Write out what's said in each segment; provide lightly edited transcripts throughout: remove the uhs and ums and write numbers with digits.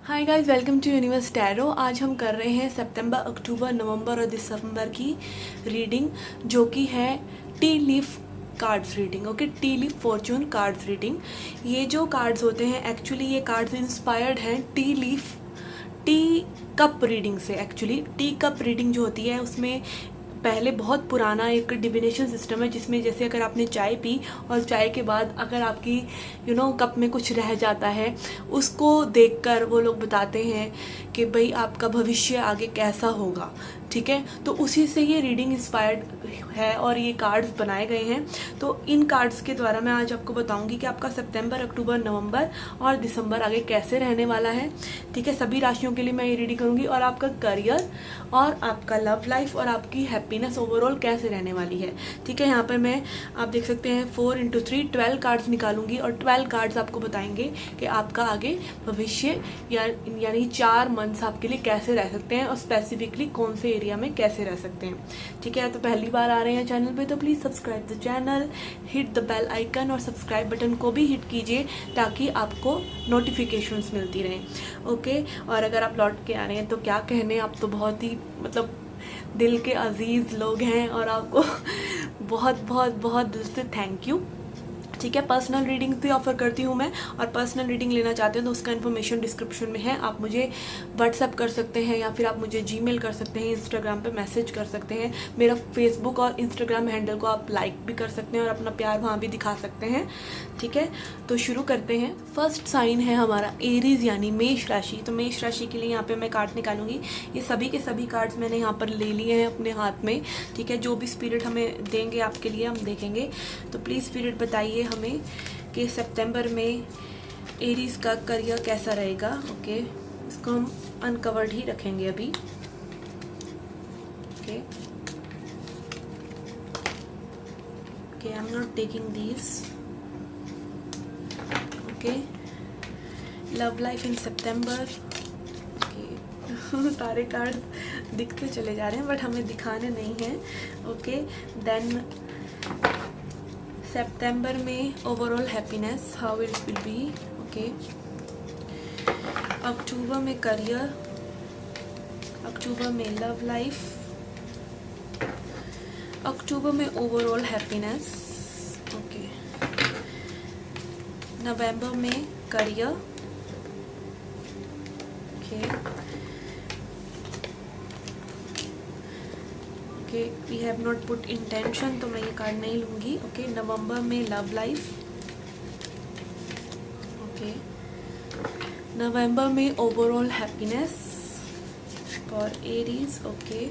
Hi guys, welcome to universe tarot. आज हम कर रहे हैं सितंबर, अक्टूबर, नवंबर और दिसंबर की रीडिंग, जो कि है T leaf cards reading. Okay, T leaf Fortune cards reading. ये जो कार्ड्स होते हैं, एक्चुअली ये कार्ड्स इंस्पायर्ड हैं टी कप रीडिंग से। एक्चुअली टी कप रीडिंग जो होती है उसमें पहले बहुत पुराना एक डिविनेशन सिस्टम है, जिसमें जैसे अगर आपने चाय पी और चाय के बाद अगर आपकी कप में कुछ रह जाता है, उसको देखकर वो लोग बताते हैं कि भाई आपका भविष्य आगे कैसा होगा। ठीक है, तो उसी से ये रीडिंग इंस्पायर्ड है और ये कार्ड्स बनाए गए हैं। तो इन कार्ड्स के द्वारा मैं आज आपको बताऊंगी कि आपका सितंबर, अक्टूबर, नवंबर और दिसंबर आगे कैसे रहने वाला है। ठीक है, सभी राशियों के लिए मैं ये रीडिंग करूंगी, और आपका करियर और आपका लव लाइफ और आपकी हैप्पीनेस ओवरऑल कैसे रहने वाली है। ठीक है, यहाँ पर मैं, आप देख सकते हैं, 4x3 12 कार्ड्स निकालूंगी और 12 कार्ड्स आपको बताएंगे कि आपका आगे भविष्य यानी 4 मंथ्स आपके लिए कैसे रह सकते हैं और स्पेसिफिकली कौन से एरिया में कैसे रह सकते हैं। ठीक है, तो पहली बार आ रहे हैं चैनल पे तो please subscribe the channel, hit the bell icon और सब्सक्राइब बटन को भी हिट कीजिए ताकि आपको नोटिफिकेशंस मिलती रहें। ओके, और अगर आप लौट के आ रहे हैं तो क्या कहने, आप तो बहुत ही दिल के अजीज़ लोग हैं और आपको बहुत बहुत बहुत दिल से थैंक यू। ठीक है, पर्सनल रीडिंग भी ऑफर करती हूँ मैं, और पर्सनल रीडिंग लेना चाहते हैं तो उसका इन्फॉर्मेशन डिस्क्रिप्शन में है। आप मुझे व्हाट्सएप कर सकते हैं या फिर आप मुझे जीमेल कर सकते हैं, इंस्टाग्राम पे मैसेज कर सकते हैं। मेरा फेसबुक और इंस्टाग्राम हैंडल को आप लाइक भी कर सकते हैं और अपना प्यार वहाँ भी दिखा सकते हैं। ठीक है, तो शुरू करते हैं। फर्स्ट साइन है हमारा एरीज यानी मेष राशि। तो मेष राशि के लिए यहाँ पे मैं कार्ड निकालूंगी। ये सभी के सभी कार्ड्स मैंने यहाँ पर ले लिए हैं अपने हाथ में। ठीक है, जो भी स्पिरिट हमें देंगे आपके लिए हम देखेंगे। तो प्लीज़ स्पिरिट बताइए हमें कि सितंबर में एरीज का करियर कैसा रहेगा। ओके, इसको हम अनकवर्ड ही रखेंगे अभी। Okay, I am not taking these. Okay, love life in September. Okay, सारे कार्ड दिखते चले जा रहे हैं बट हमें दिखाने नहीं हैं। ओके, देन सितंबर में overall happiness, how it will be. Okay, अक्टूबर में करियर, अक्टूबर में लव लाइफ, अक्टूबर में ओवरऑल हैप्पीनेस। ओके, नवंबर में career. Okay, okay, we have not put intention, तो मैं ये कार्ड नहीं लूँगी। ओके, नवंबर में लव लाइफ। ओके, नवंबर में overall happiness for Aries. Okay,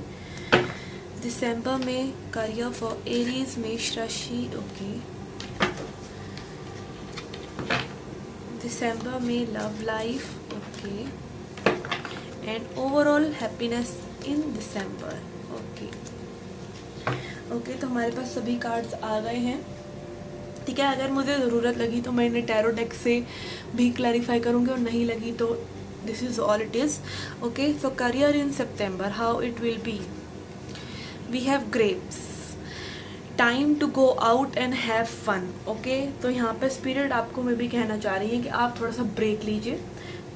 दिसंबर में करियर फॉर एरीज मेष राशि। ओके, दिसंबर में love life. Okay, and overall happiness in December. Okay, okay, तो हमारे पास सभी कार्ड्स आ गए हैं। ठीक है, अगर मुझे ज़रूरत लगी तो मैं इन्हें टैरो डेक से भी क्लैरिफाई करूँगी और नहीं लगी तो this is all it is. Okay, so career in September, how it will be. We have grapes, time to go out and have fun. Okay, तो यहाँ पे स्पिरिट आपको मैं भी कहना चाह रही है कि आप थोड़ा सा ब्रेक लीजिए।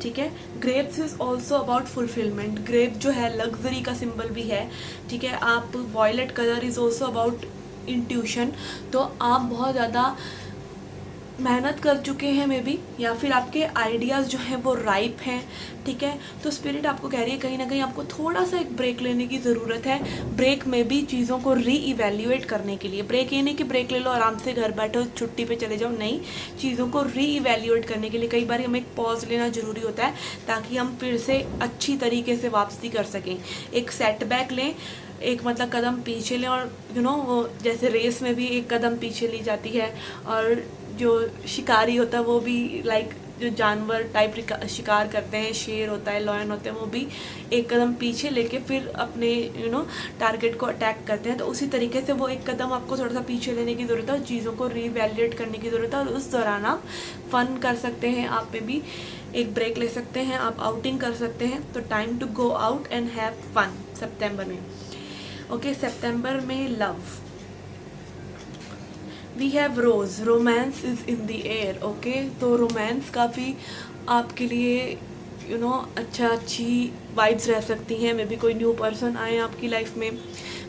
ठीक है, grapes is also about fulfilment. Grape जो है लग्जरी का सिंबल भी है। ठीक है, आप violet colour is also about intuition. तो आप बहुत ज़्यादा मेहनत कर चुके हैं मे बी, या फिर आपके आइडियाज़ जो हैं वो राइप हैं। ठीक है, तो स्पिरिट आपको कह रही है कहीं ना कहीं आपको थोड़ा सा एक ब्रेक लेने की ज़रूरत है। ब्रेक में भी चीज़ों को रीइवैल्यूएट करने के लिए। ब्रेक ये नहीं कि ब्रेक ले लो आराम से घर बैठो छुट्टी पे चले जाओ, नहीं, चीज़ों को रीइवैल्यूएट करने के लिए कई बार हमें एक पॉज लेना ज़रूरी होता है ताकि हम फिर से अच्छी तरीके से वापसी कर सकें। एक सेटबैक लें, एक कदम पीछे लें, और वो जैसे रेस में भी एक कदम पीछे ली जाती है, और जो शिकारी होता है वो भी जो जानवर टाइप शिकार करते हैं, शेर होता है, लॉयन होते हैं, वो भी एक कदम पीछे लेके फिर अपने टारगेट को अटैक करते हैं। तो उसी तरीके से वो एक कदम आपको थोड़ा सा पीछे लेने की ज़रूरत है और चीज़ों को रीवैल्यूएट करने की ज़रूरत है, और उस दौरान आप फन कर सकते हैं, आप में भी एक ब्रेक ले सकते हैं, आप आउटिंग कर सकते हैं। तो time to go out and have fun सितंबर में। ओके, सितंबर में love, we have rose, romance is in the air. Okay, तो रोमांस काफ़ी आपके लिए अच्छी वाइब्स रह सकती हैं। मे बी कोई न्यू पर्सन आए आपकी लाइफ में,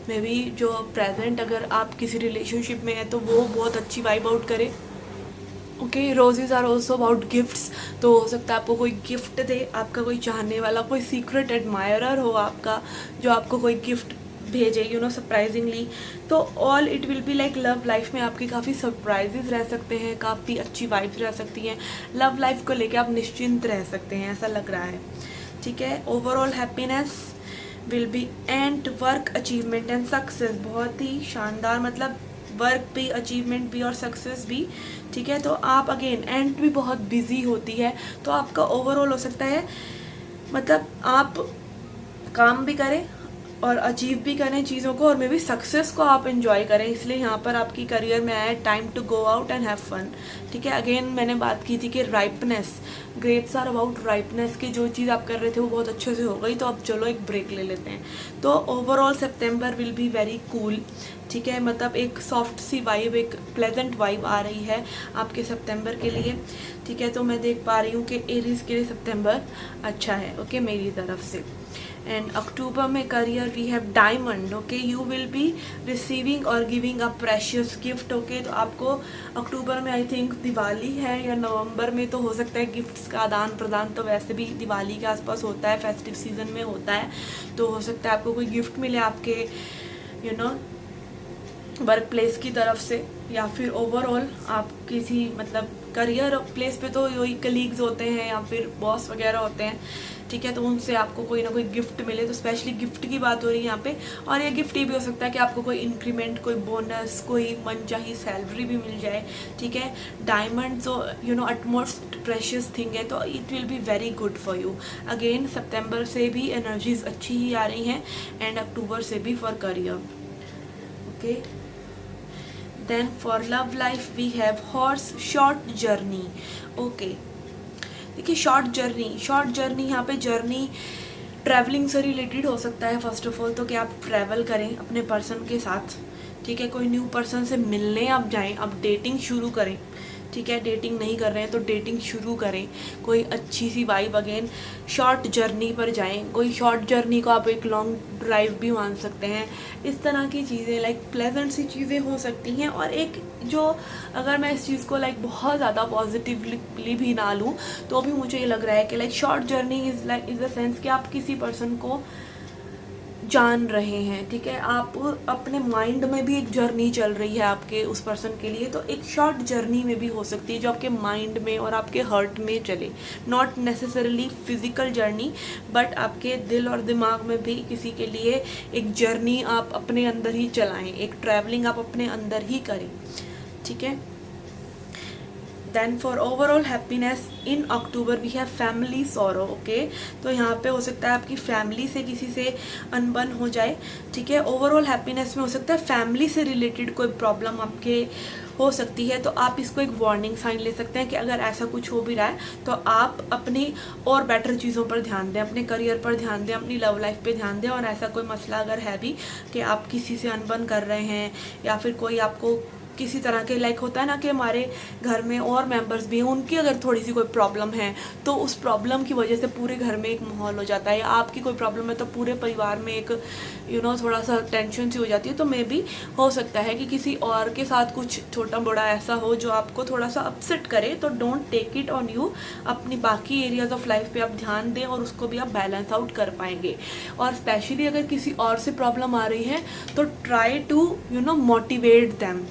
मे बी जो प्रेजेंट अगर आप किसी रिलेशनशिप में हैं तो वो बहुत अच्छी वाइब आउट करे। Okay, roses are also about gifts. तो हो सकता है आपको कोई गिफ्ट दे, आपका कोई चाहने वाला, कोई सीक्रेट एडमायरर हो आपका, जो आपको कोई गिफ्ट भेजे सरप्राइजिंगली। तो all it will be like love life में आपकी काफ़ी सरप्राइजेज रह सकते हैं, काफ़ी अच्छी वाइब्स रह सकती हैं। लव लाइफ को लेके आप निश्चिंत रह सकते हैं, ऐसा लग रहा है। ठीक है, overall happiness will be and work achievement and success. बहुत ही शानदार, मतलब वर्क भी, अचीवमेंट भी और सक्सेस भी। ठीक है, तो आप अगेन एंड भी बहुत बिजी होती है, तो आपका ओवरऑल हो सकता है मतलब आप काम भी करें और अचीव भी करें चीज़ों को, और मे बी सक्सेस को आप एंजॉय करें। इसलिए यहाँ पर आपकी करियर में आया time to go out and have fun. ठीक है, अगेन मैंने बात की थी कि ripeness, grapes are about ripeness, की जो चीज़ आप कर रहे थे वो बहुत अच्छे से हो गई, तो अब चलो एक ब्रेक ले लेते हैं। तो overall September will be very cool. ठीक है, मतलब एक सॉफ्ट सी वाइब, एक प्लेजेंट वाइब आ रही है आपके सितंबर के लिए। ठीक है, तो मैं देख पा रही हूँ कि एरीज के लिए सितंबर अच्छा है। ओके, मेरी तरफ से। एंड अक्टूबर में career we have diamond. Okay, you will be receiving और giving a precious gift. Okay, तो आपको अक्टूबर में आई थिंक दिवाली है, या नवंबर में तो हो सकता है गिफ्ट्स का आदान प्रदान तो वैसे भी दिवाली के आसपास होता है, फेस्टिव सीजन में होता है। तो हो सकता है आपको कोई गिफ्ट मिले आपके वर्क प्लेस की तरफ से, या फिर ओवरऑल आप किसी मतलब करियर प्लेस पे तो यही कलीग्स होते हैं या फिर बॉस वगैरह होते हैं। ठीक है, तो उनसे आपको कोई ना कोई गिफ्ट मिले, तो स्पेशली गिफ्ट की बात हो रही है यहाँ पे। और ये गिफ्ट ये भी हो सकता है कि आपको कोई इंक्रीमेंट, कोई बोनस, कोई मनचाही सैलरी भी मिल जाए। ठीक है, डायमंड जो अटमोस्ट प्रेशियस थिंग है, तो it will be very good for you. Again सितंबर से भी एनर्जीज अच्छी ही आ रही हैं, एंड अक्टूबर से भी for career. Okay, then for love life we have horse short journey. Okay, देखिए शॉर्ट जर्नी यहाँ पे जर्नी ट्रैवलिंग से रिलेटेड हो सकता है। फर्स्ट ऑफ ऑल तो कि आप ट्रैवल करें अपने पर्सन के साथ। ठीक है, कोई न्यू पर्सन से मिलने आप जाएं, आप डेटिंग शुरू करें। ठीक है, डेटिंग नहीं कर रहे हैं तो डेटिंग शुरू करें, कोई अच्छी सी वाइब। अगेन शॉर्ट जर्नी पर जाएं, कोई शॉर्ट जर्नी को आप एक लॉन्ग ड्राइव भी मान सकते हैं। इस तरह की चीज़ें लाइक प्लेजेंट सी चीज़ें हो सकती हैं। और एक जो अगर मैं इस चीज़ को लाइक बहुत ज़्यादा पॉजिटिवली भी ना लूँ तो भी मुझे ये लग रहा है कि like short journey is the sense कि आप किसी पर्सन को जान रहे हैं। ठीक है, आप अपने माइंड में भी एक जर्नी चल रही है आपके उस पर्सन के लिए, तो एक शॉर्ट जर्नी में भी हो सकती है जो आपके माइंड में और आपके हार्ट में चले। Not necessarily physical journey, but आपके दिल और दिमाग में भी किसी के लिए एक जर्नी आप अपने अंदर ही चलाएं, एक ट्रैवलिंग आप अपने अंदर ही करें। ठीक है, then for overall happiness in October we have family sorrow. Okay, तो यहाँ पे हो सकता है आपकी फैमिली से किसी से अनबन हो जाए। ठीक है, ओवरऑल हैप्पीनेस में हो सकता है फैमिली से रिलेटेड कोई प्रॉब्लम आपके हो सकती है, तो आप इसको एक वार्निंग साइन ले सकते हैं कि अगर ऐसा कुछ हो भी रहा है तो आप अपनी और बेटर चीज़ों पर ध्यान दें, अपने करियर पर ध्यान दें, अपनी लव लाइफ पे ध्यान दें। और ऐसा कोई मसला अगर है भी कि आप किसी से अनबन कर रहे हैं, या फिर कोई आपको किसी तरह के लाइक होता है ना कि हमारे घर में और मेंबर्स भी हैं, उनकी अगर थोड़ी सी कोई प्रॉब्लम है तो उस प्रॉब्लम की वजह से पूरे घर में एक माहौल हो जाता है, या आपकी कोई प्रॉब्लम है तो पूरे परिवार में एक थोड़ा सा टेंशन सी हो जाती है। तो मे भी हो सकता है कि किसी और के साथ कुछ छोटा बड़ा ऐसा हो जो आपको थोड़ा सा अपसेट करे, तो don't take it on you. अपनी बाकी एरियाज ऑफ लाइफ पे आप ध्यान दें और उसको भी आप बैलेंस आउट कर पाएंगे। और स्पेशली अगर किसी और से प्रॉब्लम आ रही है तो ट्राई टू मोटिवेट दैम।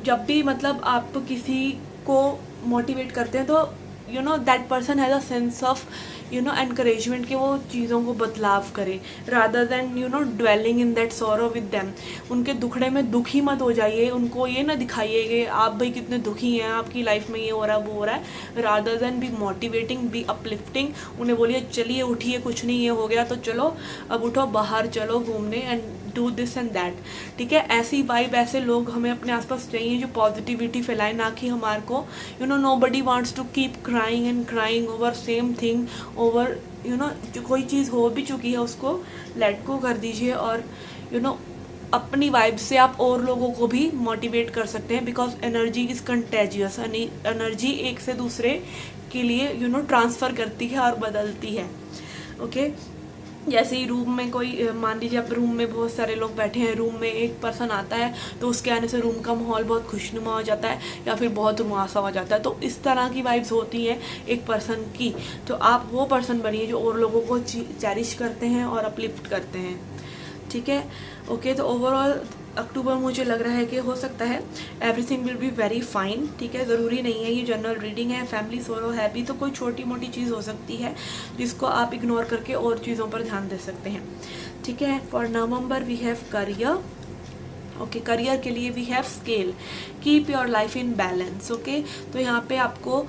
जब भी मतलब आप किसी को मोटिवेट करते हैं तो that person has a sense of encouragement कि वो चीज़ों को बदलाव करे, rather than dwelling in that sorrow with them. उनके दुखड़े में दुखी मत हो जाइए, उनको ये ना दिखाइए कि आप भाई कितने दुखी हैं, आपकी लाइफ में ये हो रहा है वो हो रहा है। Rather than be motivating, be uplifting. उन्हें बोलिए चलिए उठिए, कुछ नहीं ये हो गया तो चलो अब उठो, बाहर चलो घूमने and do this and that. ठीक है, ऐसी वाइब, ऐसे लोग हमें अपने आसपास चाहिए जो पॉजिटिविटी फैलाए, ना कि हमारे को nobody wants to keep crying and crying over same thing, over जो कोई चीज़ हो भी चुकी है उसको लेट गो कर दीजिए। और अपनी वाइब से आप और लोगों को भी मोटिवेट कर सकते हैं, because energy is contagious. Energy एक से दूसरे के लिए ट्रांसफ़र करती है और बदलती है। ओके, जैसे ही रूम में कोई, मान लीजिए आप रूम में बहुत सारे लोग बैठे हैं, रूम में एक पर्सन आता है तो उसके आने से रूम का माहौल बहुत खुशनुमा हो जाता है या फिर बहुत रुआसा हो जाता है। तो इस तरह की वाइब्स होती हैं एक पर्सन की। तो आप वो पर्सन बनिए जो और लोगों को चेरिश करते हैं और अपलिफ्ट करते हैं। ठीक है, ओके। तो ओवरऑल अक्टूबर मुझे लग रहा है कि हो सकता है everything will be very fine. ठीक है, ज़रूरी नहीं है, ये जनरल रीडिंग है। फैमिली, सोरो, हैप्पी, तो कोई छोटी मोटी चीज़ हो सकती है जिसको आप इग्नोर करके और चीज़ों पर ध्यान दे सकते हैं। ठीक है, for November we have career. Okay, career के लिए we have scale, keep your life in balance. Okay, तो यहाँ पे आपको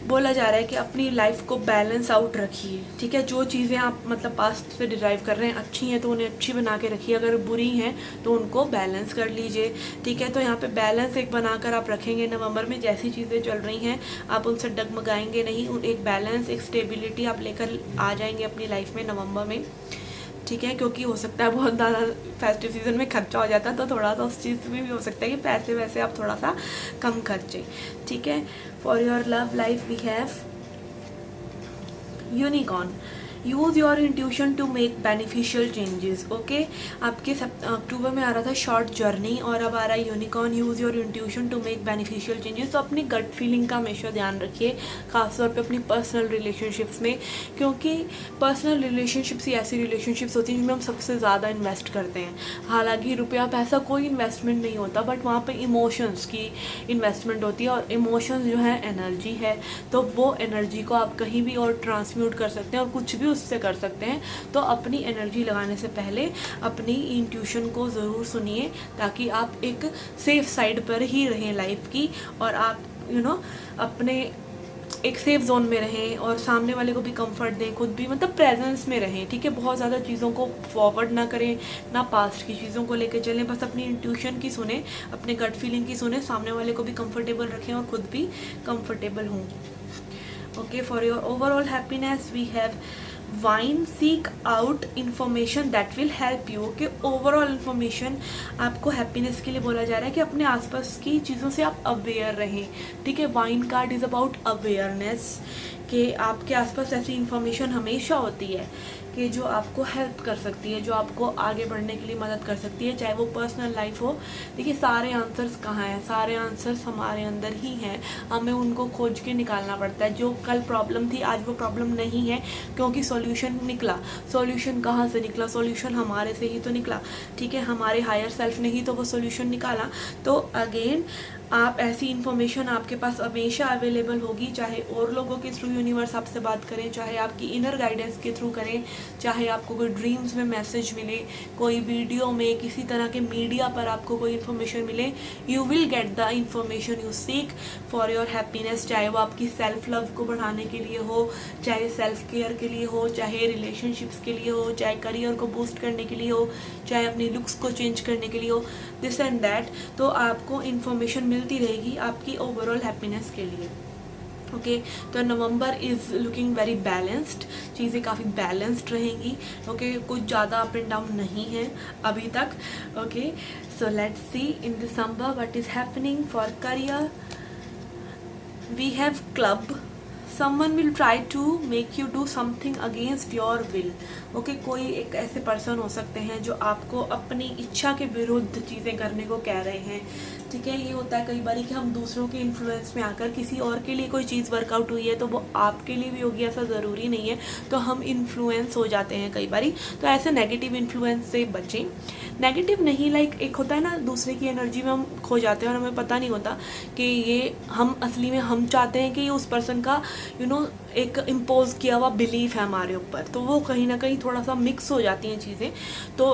बोला जा रहा है कि अपनी लाइफ को बैलेंस आउट रखिए। ठीक है, जो चीज़ें आप मतलब पास्ट से डिराइव कर रहे हैं अच्छी हैं तो उन्हें अच्छी बना के रखिए, अगर बुरी हैं तो उनको बैलेंस कर लीजिए। ठीक है, तो यहाँ पे बैलेंस एक बनाकर आप रखेंगे नवंबर में। जैसी चीज़ें चल रही हैं आप उनसे डगमगाएंगे नहीं, एक बैलेंस, एक स्टेबिलिटी आप लेकर आ जाएंगे अपनी लाइफ में नवंबर में। ठीक है, क्योंकि हो सकता है बहुत ज़्यादा फेस्टिव सीजन में खर्चा हो जाता है, तो थोड़ा सा उस चीज़ में भी हो सकता है कि पैसे वैसे आप थोड़ा सा कम खर्चें। ठीक है, for your love life we have unicorn. Use your intuition to make beneficial changes. Okay, आपके अक्टूबर में आ रहा था शॉर्ट जर्नी और अब आ रहा है unicorn. Use your intuition to make beneficial changes. तो अपनी गट फीलिंग का हमेशा ध्यान रखिए, खासतौर पे अपनी पर्सनल रिलेशनशिप्स में, क्योंकि पर्सनल रिलेशनशिप्स ही ऐसी रिलेशनशिप्स होती हैं जिनमें हम सबसे ज़्यादा इन्वेस्ट करते हैं। हालांकि रुपया पैसा कोई इन्वेस्टमेंट नहीं होता, बट वहाँ पर इमोशंस की इन्वेस्टमेंट होती है, और इमोशंस जो है एनर्जी है, तो वो एनर्जी को आप कहीं भी और ट्रांसम्यूट कर सकते हैं और कुछ भी उससे कर सकते हैं। तो अपनी एनर्जी लगाने से पहले अपनी इंट्यूशन को ज़रूर सुनिए, ताकि आप एक सेफ साइड पर ही रहें लाइफ की, और आप अपने एक सेफ जोन में रहें और सामने वाले को भी कंफर्ट दें, खुद भी मतलब प्रेजेंस में रहें। ठीक है, बहुत ज़्यादा चीज़ों को फॉरवर्ड ना करें, ना पास्ट की चीज़ों को लेकर चलें, बस अपनी इंट्यूशन की सुने, अपने गट फीलिंग की सुने, सामने वाले को भी कंफर्टेबल रखें और खुद भी कंफर्टेबल हों। Okay, for your overall happiness we have wine. Seek out information that will help you. कि ओवरऑल इन्फॉर्मेशन आपको हैप्पीनेस के लिए बोला जा रहा है कि अपने आसपास की चीज़ों से आप अवेयर रहें। ठीक है, wine card is about awareness, कि आपके आसपास ऐसी इन्फॉर्मेशन हमेशा होती है कि जो आपको हेल्प कर सकती है, जो आपको आगे बढ़ने के लिए मदद कर सकती है, चाहे वो पर्सनल लाइफ हो। देखिए, सारे आंसर्स कहाँ हैं? सारे आंसर्स हमारे अंदर ही हैं, हमें उनको खोज के निकालना पड़ता है। जो कल प्रॉब्लम थी आज वो प्रॉब्लम नहीं है, क्योंकि सॉल्यूशन निकला। सॉल्यूशन कहाँ से निकला? सॉल्यूशन हमारे से ही तो निकला। ठीक है, हमारे हायर सेल्फ ने ही तो वो सॉल्यूशन निकाला। तो अगेन आप ऐसी इन्फॉर्मेशन आपके पास हमेशा अवेलेबल होगी, चाहे और लोगों के थ्रू यूनिवर्स आपसे बात करें, चाहे आपकी इनर गाइडेंस के थ्रू करें, चाहे आपको कोई ड्रीम्स में मैसेज मिले, कोई वीडियो में, किसी तरह के मीडिया पर आपको कोई इन्फॉर्मेशन मिले, you will get the information you seek for your happiness. चाहे वो आपकी सेल्फ लव को बढ़ाने के लिए हो, चाहे सेल्फ केयर के लिए हो, चाहे रिलेशनशिप्स के लिए हो, चाहे करियर को बूस्ट करने के लिए हो, चाहे अपनी लुक्स को चेंज करने के लिए हो, दिस एंड दैट। तो आपको इन्फॉर्मेशन मिलती रहेगी आपकी ओवरऑल हैप्पीनेस के लिए। ओके, तो नवंबर इज़ लुकिंग वेरी बैलेंस्ड, चीज़ें काफ़ी बैलेंस्ड रहेंगी। ओके, कुछ ज़्यादा अप एंड डाउन नहीं है अभी तक। Okay, so let's see in December what is happening for career. We have club. Someone will try to make you do something against your will. Okay, कोई एक ऐसे पर्सन हो सकते हैं जो आपको अपनी इच्छा के विरुद्ध चीज़ें करने को कह रहे हैं। ठीक है, ये होता है कई बार कि हम दूसरों के इन्फ्लुएंस में आकर किसी और के लिए कोई चीज़ वर्कआउट हुई है तो वो आपके लिए भी होगी, ऐसा ज़रूरी नहीं है। तो हम इन्फ्लुएंस हो जाते हैं कई बार। तो ऐसे नेगेटिव इन्फ्लुएंस से बचें। नेगेटिव नहीं, लाइक एक होता है ना, दूसरे की एनर्जी में हम खो जाते हैं और हमें पता नहीं होता कि ये हम असली में हम चाहते हैं कि ये उस पर्सन का एक इम्पोज किया हुआ बिलीफ है हमारे ऊपर। तो वो कहीं ना कहीं थोड़ा सा मिक्स हो जाती हैं चीज़ें। तो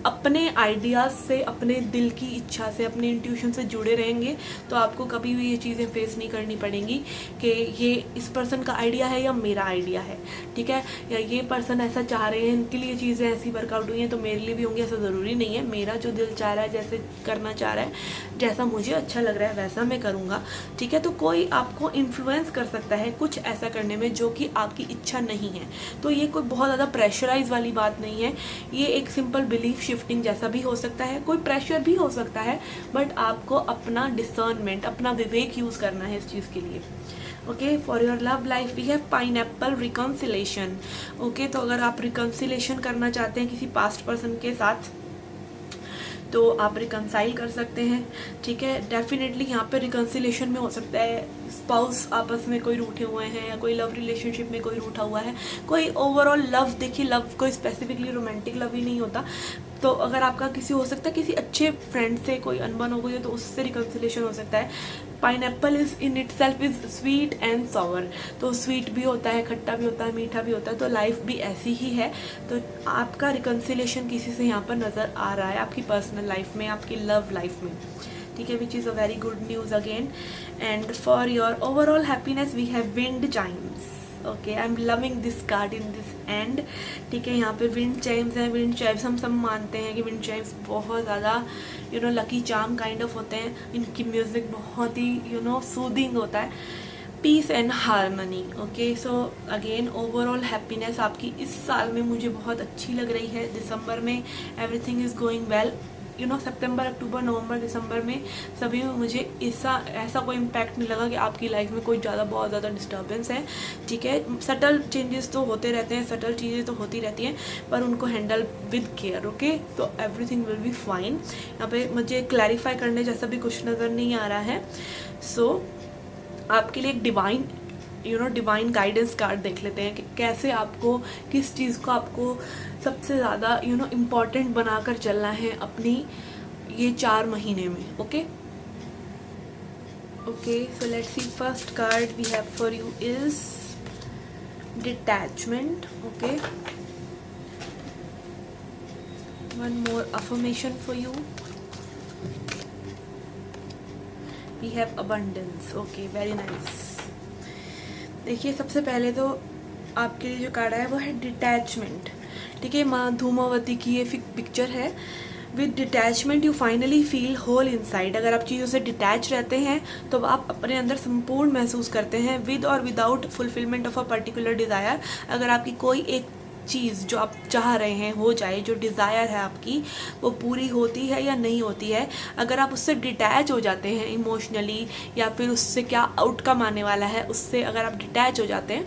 अपने आइडियाज़ से, अपने दिल की इच्छा से, अपने इंट्यूशन से जुड़े रहेंगे तो आपको कभी भी ये चीज़ें फेस नहीं करनी पड़ेंगी कि ये इस पर्सन का आइडिया है या मेरा आइडिया है। ठीक है, या ये पर्सन ऐसा चाह रहे हैं, इनके लिए चीज़ें ऐसी वर्कआउट हुई हैं तो मेरे लिए भी होंगी, ऐसा ज़रूरी नहीं है। मेरा जो दिल चाह रहा है, जैसे करना चाह रहा है, जैसा मुझे अच्छा लग रहा है वैसा मैं करूँगा। ठीक है, तो कोई आपको इन्फ्लुएंस कर सकता है कुछ ऐसा करने में जो कि आपकी इच्छा नहीं है। तो ये कोई बहुत ज़्यादा प्रेशराइज वाली बात नहीं है, ये एक सिंपल बिलीफ शिफ्टिंग जैसा भी हो सकता है, कोई प्रेशर भी हो सकता है, बट आपको अपना डिसर्नमेंट, अपना विवेक यूज़ करना है इस चीज़ के लिए। Okay, for your love life we have pineapple reconciliation. Okay, तो अगर आप रिकॉन्सिलेशन करना चाहते हैं किसी पास्ट पर्सन के साथ तो आप रिकनसाइल कर सकते हैं, ठीक है। डेफिनेटली यहाँ पे रिकनसिलेशन में हो सकता है स्पाउस आपस में कोई रूठे हुए हैं या कोई लव रिलेशनशिप में कोई रूठा हुआ है, कोई ओवरऑल लव, देखिए लव कोई स्पेसिफिकली रोमांटिक लव ही नहीं होता। तो अगर आपका किसी हो सकता है किसी अच्छे फ्रेंड से कोई अनबन हो गई है तो उससे रिकन्सिलेशन हो सकता है। Pineapple is in it self is sweet and sour, तो स्वीट भी होता है, खट्टा भी होता है, मीठा भी होता है, तो लाइफ भी ऐसी ही है। तो आपका रिकन्सिलेशन किसी से यहाँ पर नज़र आ रहा है आपकी पर्सनल लाइफ में, आपकी लव लाइफ में, ठीक है, which is a very good news again. And for your overall happiness we have wind chimes. Okay, I am loving this card in this end, ठीक है। यहाँ पे विंड चाइम्स हैं। विंड चाइम्स हम सब मानते हैं कि विंड चाइम्स बहुत ज़्यादा लकी चार्म काइंड ऑफ होते हैं। इनकी म्यूज़िक बहुत ही सूदिंग होता है, peace and harmony. Okay, so again overall happiness आपकी इस साल में मुझे बहुत अच्छी लग रही है। दिसंबर में एवरीथिंग इज़ गोइंग वेल, सितंबर, अक्टूबर, नवंबर, दिसंबर में सभी में मुझे ऐसा कोई इम्पैक्ट नहीं लगा कि आपकी लाइफ में कोई बहुत ज़्यादा डिस्टर्बेंस है, ठीक है। सटल चेंजेस तो होते रहते हैं, सटल चीज़ें तो होती रहती हैं, पर उनको हैंडल विद केयर। ओके, तो एवरीथिंग विल बी फाइन। यहाँ पे मुझे क्लैरिफाई करने जैसा भी कुछ नज़र नहीं आ रहा है। सो आपके लिए एक डिवाइन गाइडेंस कार्ड देख लेते हैं कि कैसे आपको किस चीज़ को आपको सबसे ज़्यादा इम्पॉर्टेंट बनाकर चलना है अपनी ये 4 महीने में। Okay, so let's see, first card we have for you is detachment. Okay, one more affirmation for you, we have abundance. Okay, very nice. देखिए, सबसे पहले तो आपके लिए जो कार्ड है वो है डिटैचमेंट, ठीक है। माँ धूमावती की ये पिक्चर है। With detachment you finally feel whole inside. अगर आप चीज़ों से डिटैच रहते हैं तो आप अपने अंदर संपूर्ण महसूस करते हैं, विद और without fulfilment of a particular desire. अगर आपकी कोई एक चीज़ जो आप चाह रहे हैं हो जाए, जो डिज़ायर है आपकी वो पूरी होती है या नहीं होती है, अगर आप उससे डिटैच हो जाते हैं इमोशनली, या फिर उससे क्या आउटकम आने वाला है उससे अगर आप डिटैच हो जाते हैं,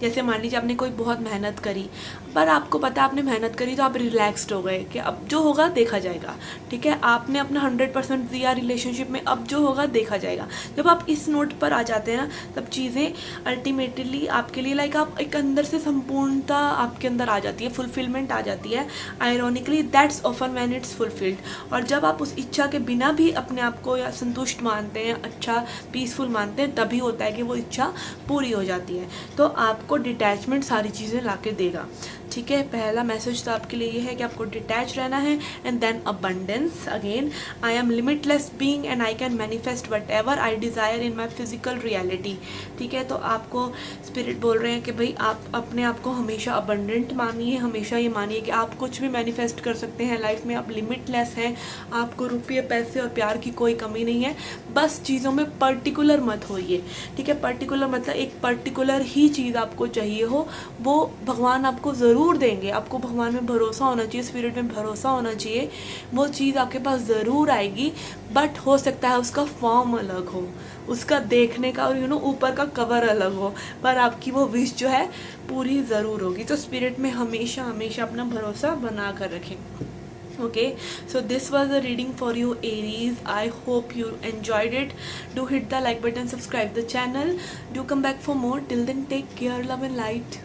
जैसे मान लीजिए आपने कोई बहुत मेहनत करी, पर आपको पता है आपने मेहनत करी तो आप रिलैक्स्ड हो गए कि अब जो होगा देखा जाएगा, ठीक है। आपने अपना 100% दिया रिलेशनशिप में, अब जो होगा देखा जाएगा। जब आप इस नोट पर आ जाते हैं ना, तब चीज़ें अल्टीमेटली आपके लिए लाइक आप एक अंदर से संपूर्णता आपके अंदर आ जाती है, फुलफिलमेंट आ जाती है। Ironically that's often when it's fulfilled. और जब आप उस इच्छा के बिना भी अपने आप को या संतुष्ट मानते हैं, अच्छा पीसफुल मानते हैं, तभी होता है कि वो इच्छा पूरी हो जाती है। तो आपको डिटैचमेंट सारी चीज़ें ला के देगा, ठीक है। पहला मैसेज तो आपके लिए ये है कि आपको डिटैच रहना है। And then abundance, again I am limitless being and I can manifest whatever I desire in my physical reality, ठीक है। तो आपको स्पिरिट बोल रहे हैं कि भाई आप अपने आप को हमेशा अबंडेंट मानिए, हमेशा ये मानिए कि आप कुछ भी मैनिफेस्ट कर सकते हैं लाइफ में, आप लिमिटलेस हैं, आपको रुपये, पैसे और प्यार की कोई कमी नहीं है। बस चीज़ों में पर्टिकुलर मत होइए, ठीक है। पर्टिकुलर मतलब एक पर्टिकुलर ही चीज़ आपको चाहिए हो, वो भगवान आपको ज़रूर देंगे। आपको भगवान में भरोसा होना चाहिए, स्पिरिट में भरोसा होना चाहिए, वो चीज़ आपके पास ज़रूर आएगी। बट हो सकता है उसका फॉर्म अलग हो, उसका देखने का और ऊपर का कवर अलग हो, पर आपकी वो विश जो है पूरी ज़रूर होगी। तो स्पिरिट में हमेशा हमेशा अपना भरोसा बना कर रखें। Okay, so this was a reading for you, Aries. I hope you enjoyed it. Do hit the like button, subscribe the channel, do come back for more. Till then, take care, love and light.